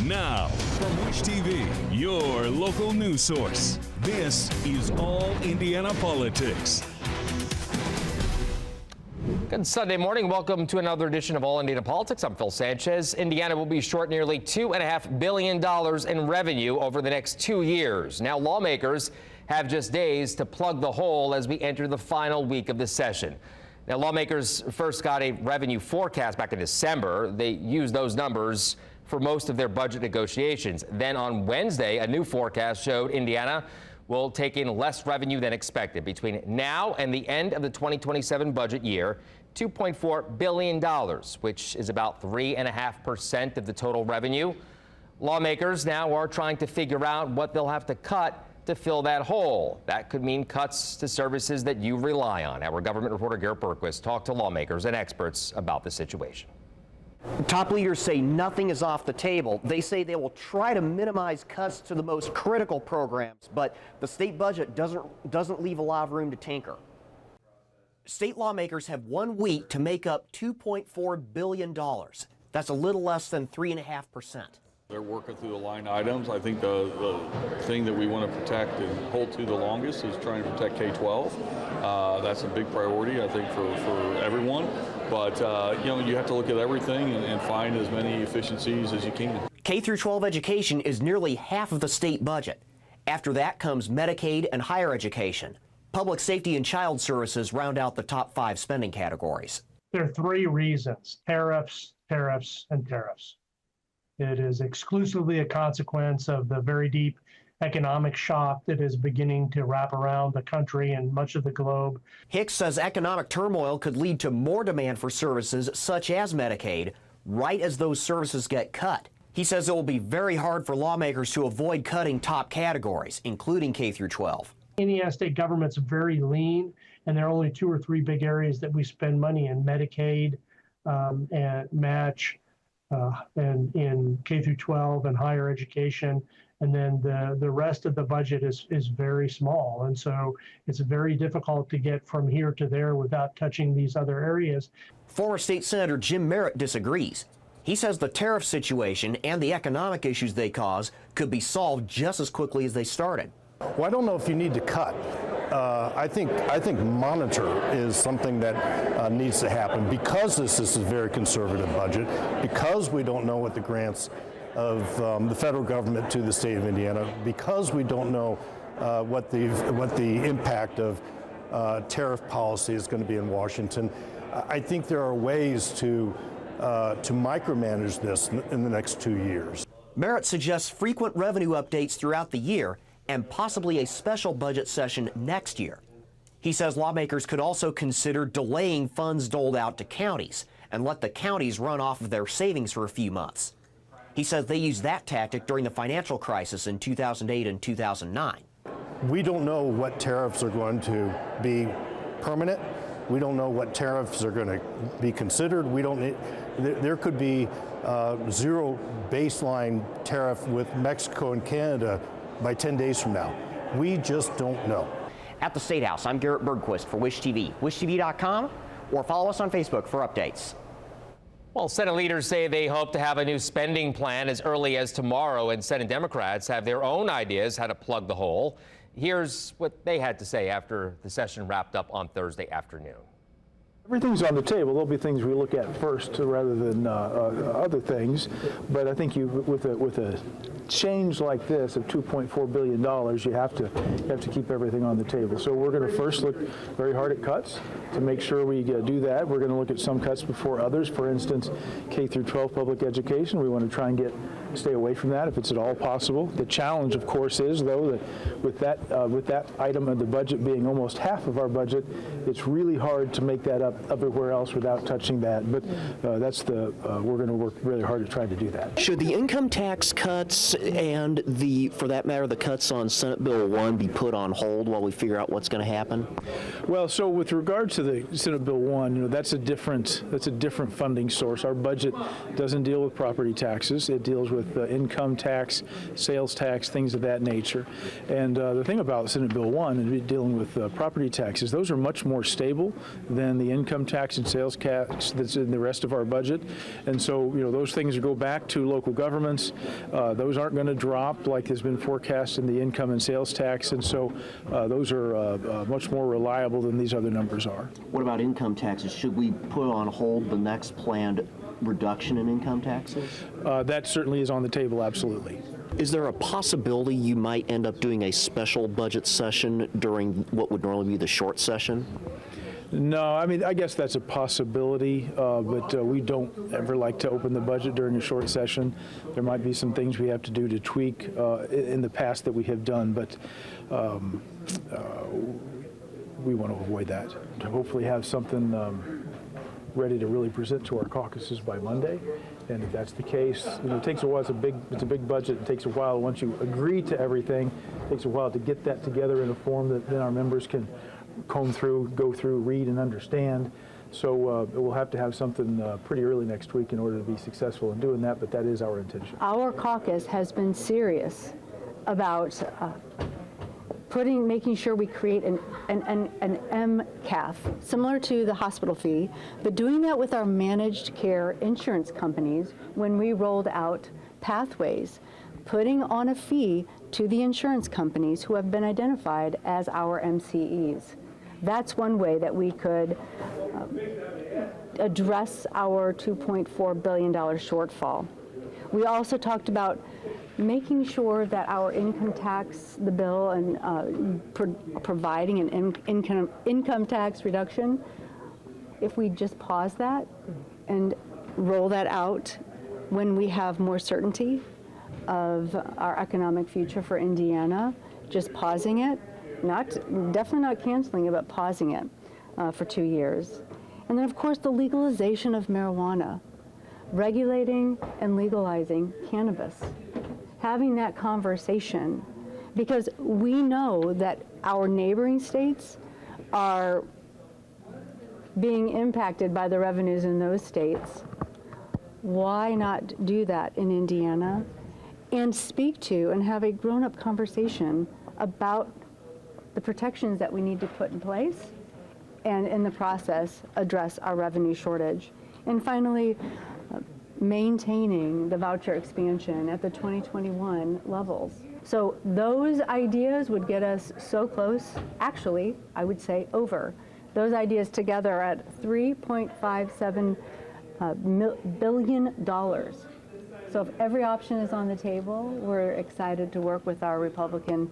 Now, from Wish TV, your local news source, this is All Indiana Politics. Good Sunday morning. Welcome to another edition of All Indiana Politics. I'm Phil Sanchez. Indiana will be short nearly $2.5 billion in revenue over the next 2 years. Now, lawmakers have just days to plug the hole as we enter the final week of the session. Now, lawmakers first got a revenue forecast back in December. They used those numbers for most of their budget negotiations. Then on Wednesday, a new forecast showed Indiana will take in less revenue than expected. Between now and the end of the 2027 budget year, $2.4 billion, which is about 3.5% of the total revenue. Lawmakers now are trying to figure out what they'll have to cut to fill that hole. That could mean cuts to services that you rely on. Our government reporter Garrett Berquist talked to lawmakers and experts about the situation. Top leaders say nothing is off the table. They say they will try to minimize cuts to the most critical programs, but the state budget doesn't leave a lot of room to tinker. State lawmakers have 1 week to make up $2.4 billion. That's a little less than 3.5%. They're working through the line items. I think the thing that we want to protect and hold to the longest is trying to protect K-12. That's a big priority, I think, for everyone. But, you have to look at everything and find as many efficiencies as you can. K-12 education is nearly half of the state budget. After that comes Medicaid and higher education. Public safety and child services round out the top 5 spending categories. There are 3 reasons: tariffs, tariffs, and tariffs. It is exclusively a consequence of the very deep economic shock that is beginning to wrap around the country and much of the globe. Hicks says economic turmoil could lead to more demand for services such as Medicaid right as those services get cut. He says it will be very hard for lawmakers to avoid cutting top categories, including K through 12. Indiana state government's very lean, and there are only 2 or 3 big areas that we spend money in: Medicaid and match, and in K through 12 and higher education. And then the rest of the budget is very small. And so it's very difficult to get from here to there without touching these other areas. Former State Senator Jim Merritt disagrees. He says the tariff situation and the economic issues they cause could be solved just as quickly as they started. Well, I don't know if you need to cut. I think monitor is something that needs to happen because this is a very conservative budget, because we don't know what the grants of the federal government to the state of Indiana, because we don't know what the impact of tariff policy is going to be in Washington. I think there are ways to micromanage this in the next 2 years. Merritt suggests frequent revenue updates throughout the year and possibly a special budget session next year. He says lawmakers could also consider delaying funds doled out to counties and let the counties run off of their savings for a few months. He says they used that tactic during the financial crisis in 2008 and 2009. We don't know what tariffs are going to be permanent. We don't know what tariffs are going to be considered. There could be zero baseline tariff with Mexico and Canada by 10 days from now. We just don't know. At the State House, I'm Garrett Berquist for Wish TV, wishtv.com, or follow us on Facebook for updates. Well, Senate leaders say they hope to have a new spending plan as early as tomorrow, and Senate Democrats have their own ideas how to plug the hole. Here's what they had to say after the session wrapped up on Thursday afternoon. Everything's on the table. There'll be things we look at first rather than other things. But I think with a change like this of $2.4 billion, you have to keep everything on the table. So we're going to first look very hard at cuts to make sure we do that. We're going to look at some cuts before others. For instance, K through 12 public education. We want to try and stay away from that if it's at all possible. The challenge, of course, is though that with that item of the budget being almost half of our budget, it's really hard to make that up everywhere else without touching that. But we're going to work really hard to try to do that. Should the income tax cuts And for that matter, the cuts on Senate Bill 1 be put on hold while we figure out what's going to happen? Well, so with regard to the Senate Bill 1, that's a different funding source. Our budget doesn't deal with property taxes. It deals with income tax, sales tax, things of that nature. And the thing about Senate Bill 1 and dealing with property taxes, those are much more stable than the income tax and sales tax that's in the rest of our budget. And so, those things go back to local governments. Those aren't going to drop like has been forecast in the income and sales tax. And so those are much more reliable than these other numbers are. What about income taxes? Should we put on hold the next planned reduction in income taxes? That certainly is on the table, absolutely. Is there a possibility you might end up doing a special budget session during what would normally be the short session? No, I guess that's a possibility, but we don't ever like to open the budget during a short session. There might be some things we have to do to tweak in the past that we have done, but we want to avoid that. To hopefully have something ready to really present to our caucuses by Monday. And if that's the case, it takes a while. It's a big budget. It takes a while. Once you agree to everything, it takes a while to get that together in a form that then our members can comb through, go through, read, and understand. So we'll have to have something pretty early next week in order to be successful in doing that, but that is our intention. Our caucus has been serious about making sure we create an MCAF, similar to the hospital fee, but doing that with our managed care insurance companies when we rolled out pathways, putting on a fee to the insurance companies who have been identified as our MCEs. That's one way that we could address our $2.4 billion shortfall. We also talked about making sure that our income tax, the bill, and providing an income tax reduction, if we just pause that and roll that out when we have more certainty of our economic future for Indiana, just pausing it, definitely not canceling it, but pausing it for 2 years. And then, of course, the legalization of marijuana, regulating and legalizing cannabis, having that conversation, because we know that our neighboring states are being impacted by the revenues in those states. Why not do that in Indiana and speak to and have a grown-up conversation about the protections that we need to put in place and in the process address our revenue shortage? And finally, maintaining the voucher expansion at the 2021 levels. So those ideas would get us so close, actually, I would say over. Those ideas together are at $3.57 billion. So if every option is on the table, we're excited to work with our Republican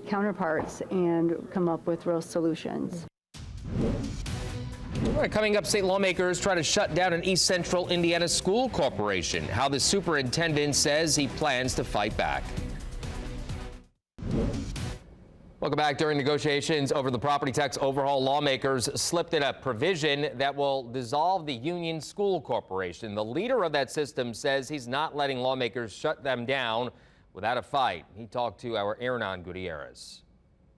counterparts and come up with real solutions. All right, coming up, state lawmakers try to shut down an East Central Indiana school corporation. How the superintendent says he plans to fight back. Welcome back. During negotiations over the property tax overhaul, lawmakers slipped in a provision that will dissolve the Union School Corporation. The leader of that system says he's not letting lawmakers shut them down without a fight. He talked to our Hernan Gutierrez.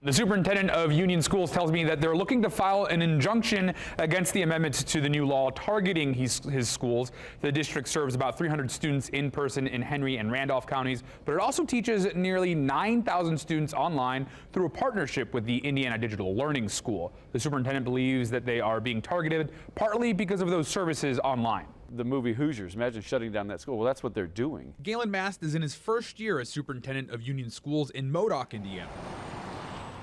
The superintendent of Union Schools tells me that they're looking to file an injunction against the amendments to the new law targeting his schools. The district serves about 300 students in person in Henry and Randolph counties, but it also teaches nearly 9,000 students online through a partnership with the Indiana Digital Learning School. The superintendent believes that they are being targeted partly because of those services online. The movie Hoosiers, imagine shutting down that school. Well, that's what they're doing. Galen Mast is in his first year as superintendent of Union Schools in Modoc, Indiana.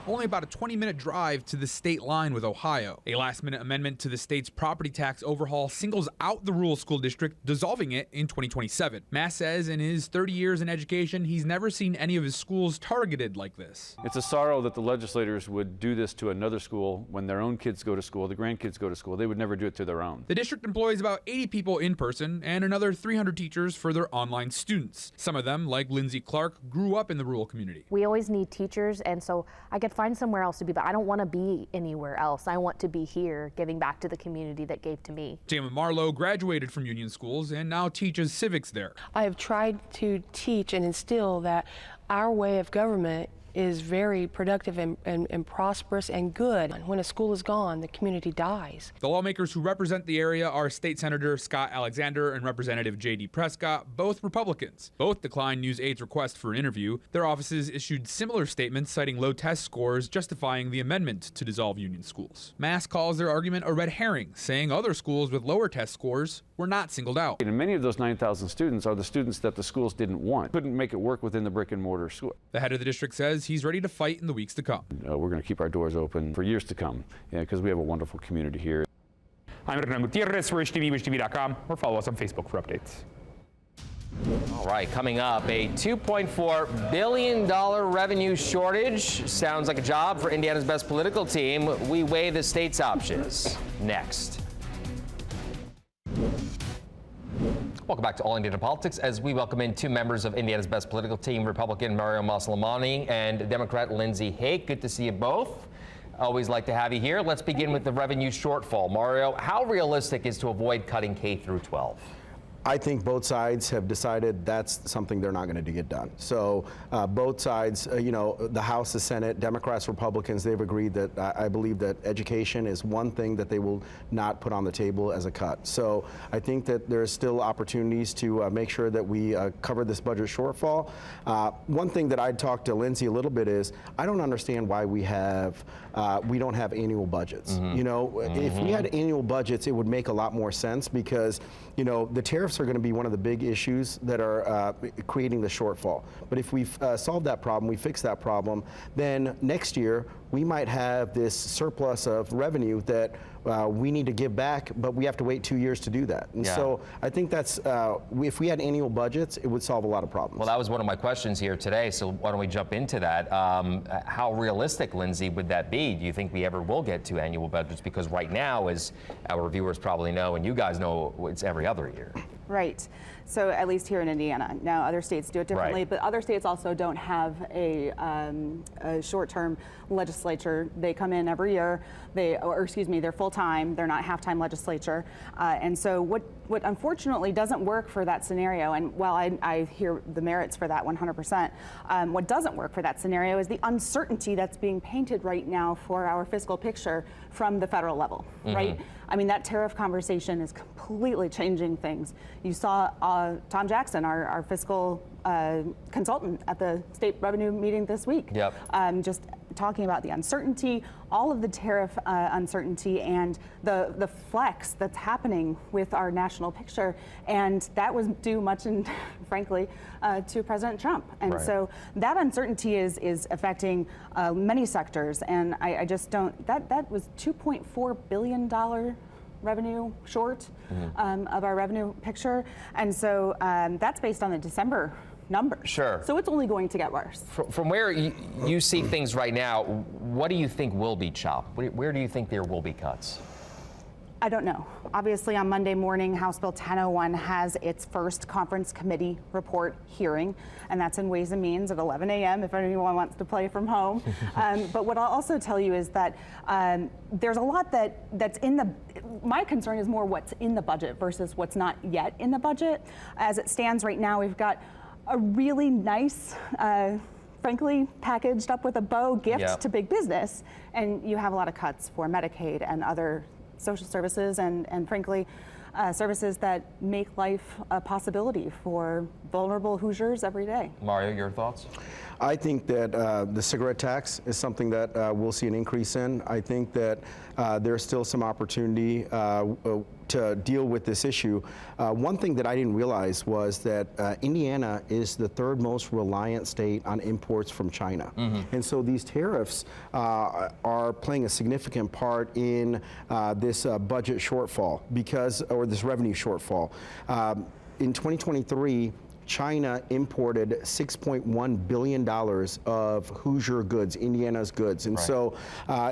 Only about a 20-minute drive to the state line with Ohio. A last-minute amendment to the state's property tax overhaul singles out the rural school district, dissolving it in 2027. Mass says in his 30 years in education, he's never seen any of his schools targeted like this. It's a sorrow that the legislators would do this to another school when their own kids go to school, the grandkids go to school. They would never do it to their own. The district employs about 80 people in person and another 300 teachers for their online students. Some of them, like Lindsay Clark, grew up in the rural community. We always need teachers, and so I get find somewhere else to be, but I don't want to be anywhere else. I want to be here, giving back to the community that gave to me. Jama Marlowe graduated from Union Schools and now teaches civics there. I have tried to teach and instill that our way of government is very productive and prosperous and good. When a school is gone, the community dies. The lawmakers who represent the area are State Senator Scott Alexander and Representative J.D. Prescott, both Republicans. Both declined News 8's request for an interview. Their offices issued similar statements citing low test scores justifying the amendment to dissolve Union Schools. Mass calls their argument a red herring, saying other schools with lower test scores were not singled out. And many of those 9,000 students are the students that the schools didn't want. Couldn't make it work within the brick and mortar school. The head of the district says he's ready to fight in the weeks to come. We're going to keep our doors open for years to come because we have a wonderful community here. I'm Hernan Gutierrez for HTV, WishTV.com, or follow us on Facebook for updates. All right, coming up, a $2.4 billion revenue shortage. Sounds like a job for Indiana's best political team. We weigh the state's options. Next. Welcome back to All Indiana Politics as we welcome in two members of Indiana's best political team, Republican Mario Maslamani and Democrat Lindsay Hake. Good to see you both. Always like to have you here. Let's begin with the revenue shortfall. Mario, how realistic is to avoid cutting K through 12? I think both sides have decided that's something they're not going to get done. So both sides, the House, the Senate, Democrats, Republicans, they've agreed that I believe that education is one thing that they will not put on the table as a cut. So I think that there's still opportunities to make sure that we cover this budget shortfall. One thing that I'd talk to Lindsay a little bit is I don't understand why we don't have annual budgets. If we had annual budgets, it would make a lot more sense because the tariffs are going to be one of the big issues that are creating the shortfall. But if we've solved that problem, we fix that problem, then next year we might have this surplus of revenue that we need to give back, but we have to wait 2 years to do that. And so I think that's, if we had annual budgets, it would solve a lot of problems. Well, that was one of my questions here today, so why don't we jump into that? How realistic, Lindsay, would that be? Do you think we ever will get to annual budgets? Because right now, as our viewers probably know, and you guys know, it's every other year. Right. So at least here in Indiana. Now other states do it differently, but other states also don't have a short-term legislature. They come in every year. They're full-time. They're not half-time legislature. And so what unfortunately doesn't work for that scenario, and while I hear the merits for that 100%, what doesn't work for that scenario is the uncertainty that's being painted right now for our fiscal picture from the federal level, right? I mean, that tariff conversation is completely changing things. You saw Tom Jackson, our fiscal consultant at the state revenue meeting this week, just talking about the uncertainty, all of the tariff uncertainty and the flex that's happening with our national picture. And that was due much, frankly, to President Trump. And so that uncertainty is affecting many sectors. And I just don't, that was $2.4 billion revenue short of our revenue picture. And so that's based on the December numbers. Sure. So it's only going to get worse. From where you see things right now, what do you think will be chopped? Where do you think there will be cuts? I don't know. Obviously, on Monday morning, House Bill 1001 has its first conference committee report hearing, and that's in Ways and Means at 11 a.m. if anyone wants to play from home. But what I'll also tell you is that there's a lot that's in the. My concern is more what's in the budget versus what's not yet in the budget. As it stands right now, we've got a really nice, frankly, packaged up with a bow gift to big business, and you have a lot of cuts for Medicaid and other social services and frankly, services that make life a possibility for vulnerable Hoosiers every day. Mario, your thoughts? I think that the cigarette tax is something that we'll see an increase in. I think that there's still some opportunity to deal with this issue. One thing that I didn't realize was that Indiana is the third most reliant state on imports from China. And so these tariffs are playing a significant part in this budget shortfall or this revenue shortfall. In 2023, China imported $6.1 billion of Hoosier goods, Indiana's goods. And so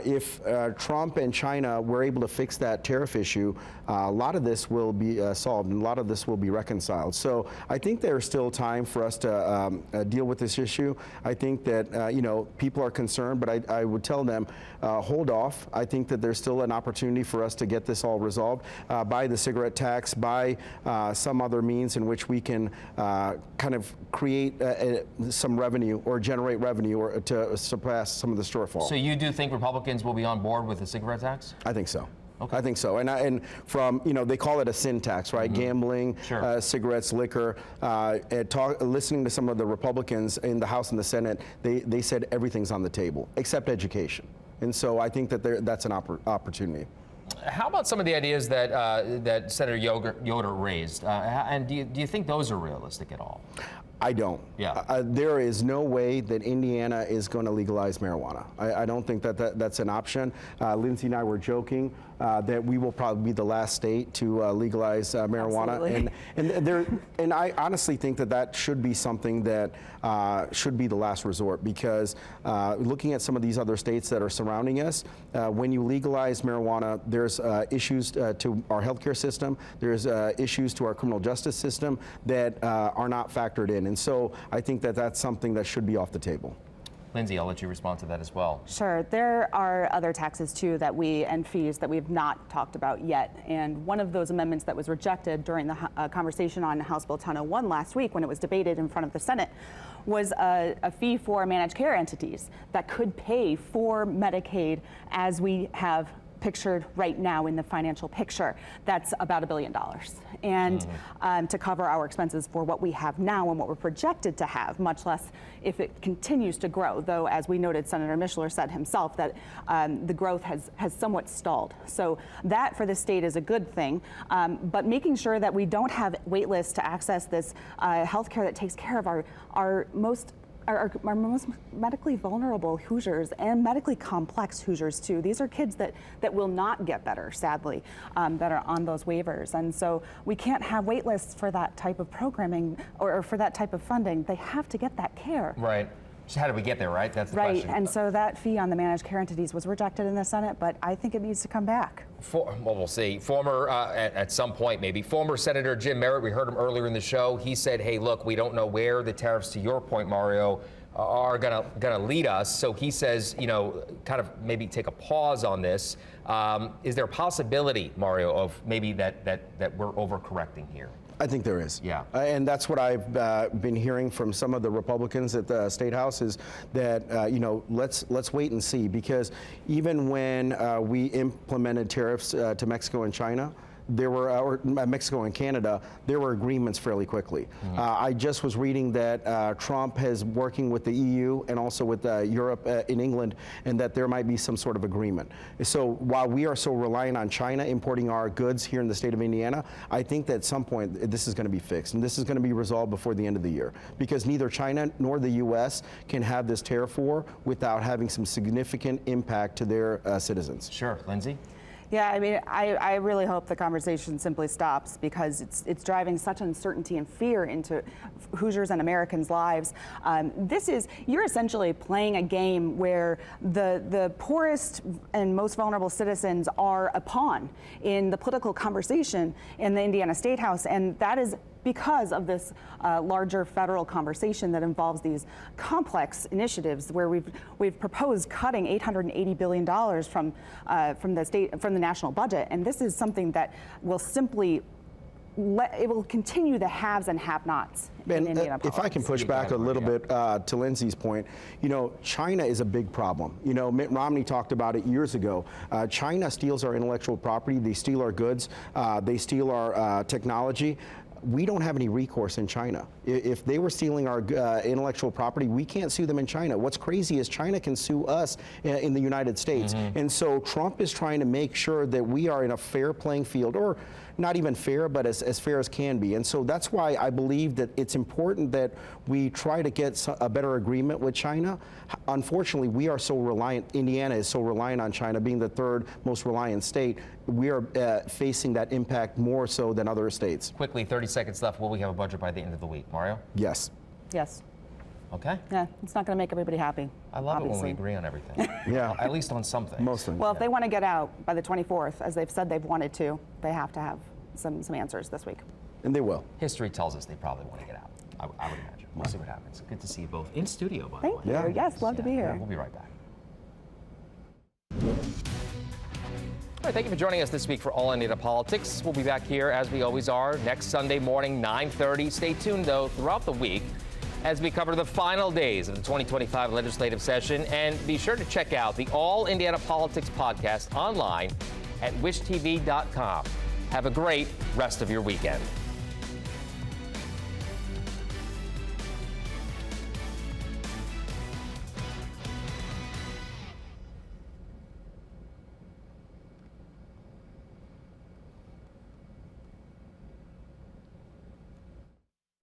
if Trump and China were able to fix that tariff issue, a lot of this will be solved and a lot of this will be reconciled. So I think there's still time for us to deal with this issue. I think that, you know, people are concerned, but I would tell them, hold off. I think that there's still an opportunity for us to get this all resolved by the cigarette tax, by some other means in which we can kind of create some revenue or generate revenue or to surpass some of the shortfall. So you do think Republicans will be on board with the cigarette tax? I think so. Okay. I think so. And from, you know, they call it a sin tax, right? Gambling, cigarettes, liquor. Listening to some of the Republicans in the House and the Senate, they said everything's on the table except education. And so I think that that's an opportunity. How about some of the ideas that that Senator Yoder raised? And do you think those are realistic at all? I don't. Yeah. There is no way that Indiana is going to legalize marijuana. I don't think that's an option. Lindsay and I were joking that we will probably be the last state to legalize marijuana. And I honestly think that should be something that should be the last resort, because looking at some of these other states that are surrounding us, when you legalize marijuana, there's issues to our healthcare system, there's issues to our criminal justice system that are not factored in. And so I think that that's something that should be off the table. Lindsay, I'll let you respond to that as well. Sure. There are other taxes, too, and fees that we've not talked about yet. And one of those amendments that was rejected during the conversation on House Bill 1001 last week, when it was debated in front of the Senate, was a fee for managed care entities that could pay for Medicaid as we have pictured right now in the financial picture. That's about $1 billion. And to cover our expenses for what we have now and what we're projected to have, much less if it continues to grow, though, as we noted, Senator Mishler said himself that the growth has somewhat stalled. So that for the state is a good thing, but making sure that we don't have wait lists to access this health care that takes care of our most medically vulnerable Hoosiers and medically complex Hoosiers too. These are kids that will not get better, sadly, that are on those waivers. And so we can't have wait lists for that type of programming or for that type of funding. They have to get that care. Right. So how do we get there, right? That's the question. Right, and so that fee on the managed care entities was rejected in the Senate, but I think it needs to come back. Well, we'll see. At some point maybe, former Senator Jim Merritt, we heard him earlier in the show, he said, hey, look, we don't know where the tariffs, to your point, Mario, are gonna lead us. So he says, you know, kind of maybe take a pause on this. Is there a possibility, Mario, of maybe that we're overcorrecting here? I think there is. Yeah. And that's what I've been hearing from some of the Republicans at the State House is that, you know, let's wait and see, because even when we implemented tariffs to Mexico and China, there were, or Mexico and Canada, there were agreements fairly quickly. I just was reading that Trump is working with the EU and also with Europe in England, and that there might be some sort of agreement. So while we are so reliant on China importing our goods here in the state of Indiana, I think that at some point this is going to be fixed, and this is going to be resolved before the end of the year, because neither China nor the U.S. can have this tariff war without having some significant impact to their citizens. Sure. Lindsay? Yeah, I mean, I really hope the conversation simply stops, because it's driving such uncertainty and fear into Hoosiers and Americans' lives. You're essentially playing a game where the poorest and most vulnerable citizens are a pawn in the political conversation in the Indiana State House, and that is because of this larger federal conversation that involves these complex initiatives where we've proposed cutting $880 billion from the national budget, and this is something that will simply it will continue the haves and have-nots in Indiana politics. If I can push back a little bit to Lindsay's point, you know, China is a big problem. You know, Mitt Romney talked about it years ago. China steals our intellectual property, they steal our goods, they steal our technology. We don't have any recourse in China. If they were stealing our intellectual property, we can't sue them in China. What's crazy is China can sue us in the United States. And so Trump is trying to make sure that we are in a fair playing field, or not even fair, but as fair as can be. And so that's why I believe that it's important that we try to get a better agreement with China. Unfortunately, we are so reliant, Indiana is so reliant on China, being the third most reliant state. We are facing that impact more so than other states. Quickly, 30 seconds left. Will we have a budget by the end of the week? Mario? Yes. Yes. Okay. Yeah, it's not going to make everybody happy. I love obviously. it when we agree on everything. Yeah. At least on something. Most of them. Well, if they want to get out by the 24th, as they've said they've wanted to, they have to have some answers this week. And they will. History tells us they probably want to get out. I would imagine. We'll see what happens. Good to see you both in studio, by the way. Thank you. Yeah. Yes, love to be here. We'll be right back. All right, thank you for joining us this week for All Indiana Politics. We'll be back here, as we always are, next Sunday morning, 9:30. Stay tuned, though, throughout the week as we cover the final days of the 2025 legislative session. And be sure to check out the All Indiana Politics podcast online at wishtv.com. Have a great rest of your weekend.